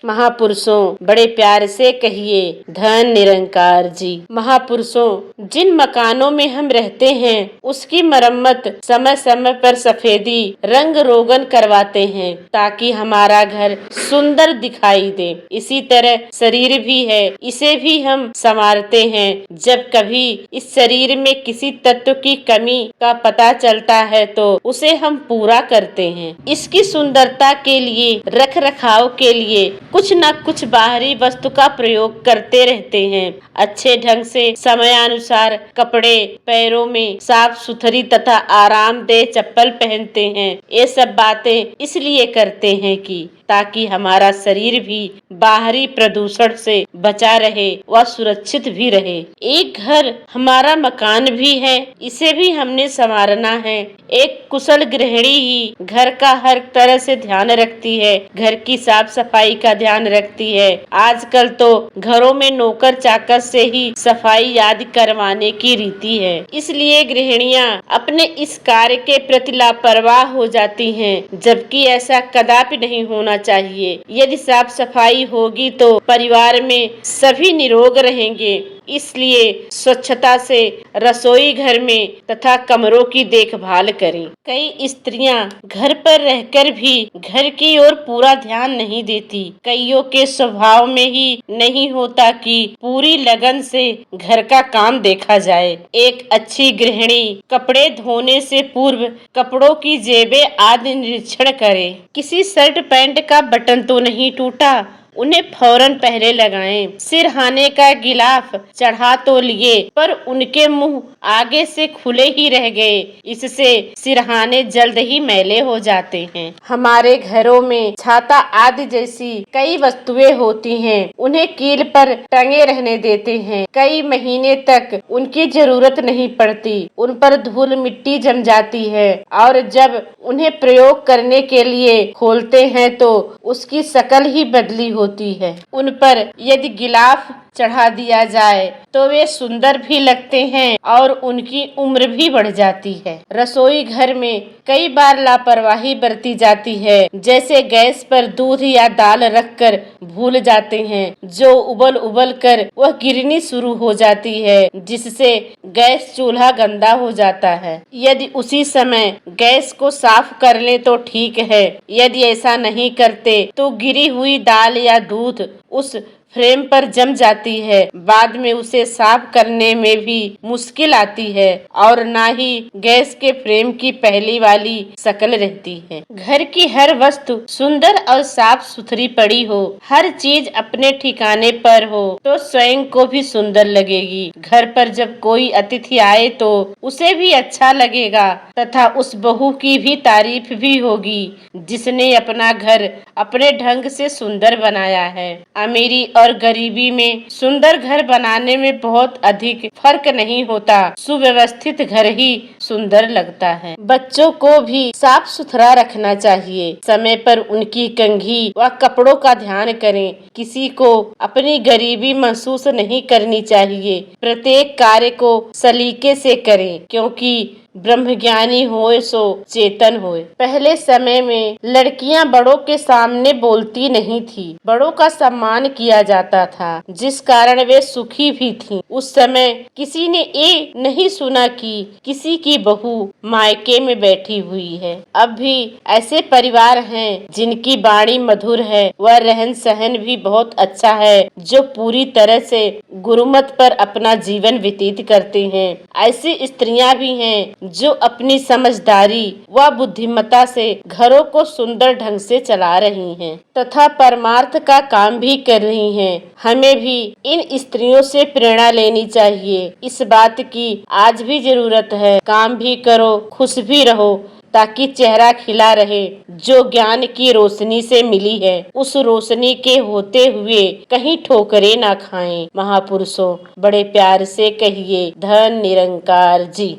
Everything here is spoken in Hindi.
महापुरुषों बड़े प्यार से कहिए धन निरंकार जी। महापुरुषों जिन मकानों में हम रहते हैं उसकी मरम्मत समय समय पर सफेदी रंग रोगन करवाते हैं ताकि हमारा घर सुंदर दिखाई दे। इसी तरह शरीर भी है, इसे भी हम संवारते हैं। जब कभी इस शरीर में किसी तत्व की कमी का पता चलता है तो उसे हम पूरा करते हैं। इसकी सुंदरता के लिए, रख रखाव के लिए कुछ न कुछ बाहरी वस्तु का प्रयोग करते रहते हैं। अच्छे ढंग से समयानुसार कपड़े, पैरों में साफ सुथरी तथा आरामदेह चप्पल पहनते हैं। ये सब बातें इसलिए करते हैं कि ताकि हमारा शरीर भी बाहरी प्रदूषण से बचा रहे व सुरक्षित भी रहे। एक घर हमारा मकान भी है, इसे भी हमने संवारना है। एक कुशल गृहिणी ही घर का हर तरह से ध्यान रखती है, घर की साफ सफाई का ध्यान रखती है। आजकल तो घरों में नौकर चाकर से ही सफाई आदि करवाने की रीति है, इसलिए गृहिणियां अपने इस कार्य के प्रति लापरवाह हो जाती हैं, जबकि ऐसा कदापि नहीं होना चाहिए। यदि साफ सफाई होगी तो परिवार में सभी निरोग रहेंगे। इसलिए स्वच्छता से रसोई घर में तथा कमरों की देखभाल करें। कई स्त्रियां घर पर रहकर भी घर की ओर पूरा ध्यान नहीं देती। कईयों के स्वभाव में ही नहीं होता कि पूरी लगन से घर का काम देखा जाए। एक अच्छी गृहिणी कपड़े धोने से पूर्व कपड़ों की जेबें आदि निरीक्षण करे। किसी शर्ट पैंट का बटन तो नहीं टूटा, उन्हें फौरन पहले लगाएं। सिरहाने का गिलाफ चढ़ा तो लिए पर उनके मुंह आगे से खुले ही रह गए, इससे सिरहाने जल्द ही मैले हो जाते हैं। हमारे घरों में छाता आदि जैसी कई वस्तुएं होती हैं, उन्हें कील पर टंगे रहने देते हैं। कई महीने तक उनकी जरूरत नहीं पड़ती, उन पर धूल मिट्टी जम जाती है और जब उन्हें प्रयोग करने के लिए खोलते हैं तो उसकी शक्ल ही बदली होती है। उन पर यदि गिलाफ चढ़ा दिया जाए तो वे सुंदर भी लगते हैं और उनकी उम्र भी बढ़ जाती है। रसोई घर में कई बार लापरवाही बरती जाती है, जैसे गैस पर दूध या दाल रखकर भूल जाते हैं, जो उबल उबल कर वह गिरनी शुरू हो जाती है, जिससे गैस चूल्हा गंदा हो जाता है। यदि उसी समय गैस को साफ कर ले तो ठीक है, यदि ऐसा नहीं करते तो गिरी हुई दाल या दूध उस फ्रेम पर जम जाती है। बाद में उसे साफ करने में भी मुश्किल आती है और ना ही गैस के फ्रेम की पहली वाली शक्ल रहती है। घर की हर वस्तु सुंदर और साफ सुथरी पड़ी हो, हर चीज अपने ठिकाने पर हो तो स्वयं को भी सुंदर लगेगी। घर पर जब कोई अतिथि आए तो उसे भी अच्छा लगेगा तथा उस बहू की भी तारीफ भी होगी जिसने अपना घर अपने ढंग से सुंदर बनाया है। अमीरी और गरीबी में सुंदर घर बनाने में बहुत अधिक फर्क नहीं होता, सुव्यवस्थित घर ही सुंदर लगता है। बच्चों को भी साफ सुथरा रखना चाहिए, समय पर उनकी कंघी व कपड़ों का ध्यान करें। किसी को अपनी गरीबी महसूस नहीं करनी चाहिए। प्रत्येक कार्य को सलीके से करें, क्योंकि ब्रह्मज्ञानी होए सो चेतन होए। पहले समय में लड़कियां बड़ों के सामने बोलती नहीं थी, बड़ों का सम्मान किया जाता था, जिस कारण वे सुखी भी थीं। उस समय किसी ने ये नहीं सुना कि किसी की बहू मायके में बैठी हुई है। अब भी ऐसे परिवार हैं जिनकी वाणी मधुर है व रहन सहन भी बहुत अच्छा है, जो पूरी तरह से गुरुमत पर अपना जीवन व्यतीत करते हैं। ऐसी स्त्रियां भी हैं जो अपनी समझदारी व बुद्धिमत्ता से घरों को सुंदर ढंग से चला रही हैं तथा परमार्थ का काम भी कर रही हैं। हमें भी इन स्त्रियों से प्रेरणा लेनी चाहिए। इस बात की आज भी जरूरत है। काम भी करो, खुश भी रहो, ताकि चेहरा खिला रहे। जो ज्ञान की रोशनी से मिली है, उस रोशनी के होते हुए कहीं ठोकरे ना खाएं। महापुरुषों बड़े प्यार से कहिए धन निरंकार जी।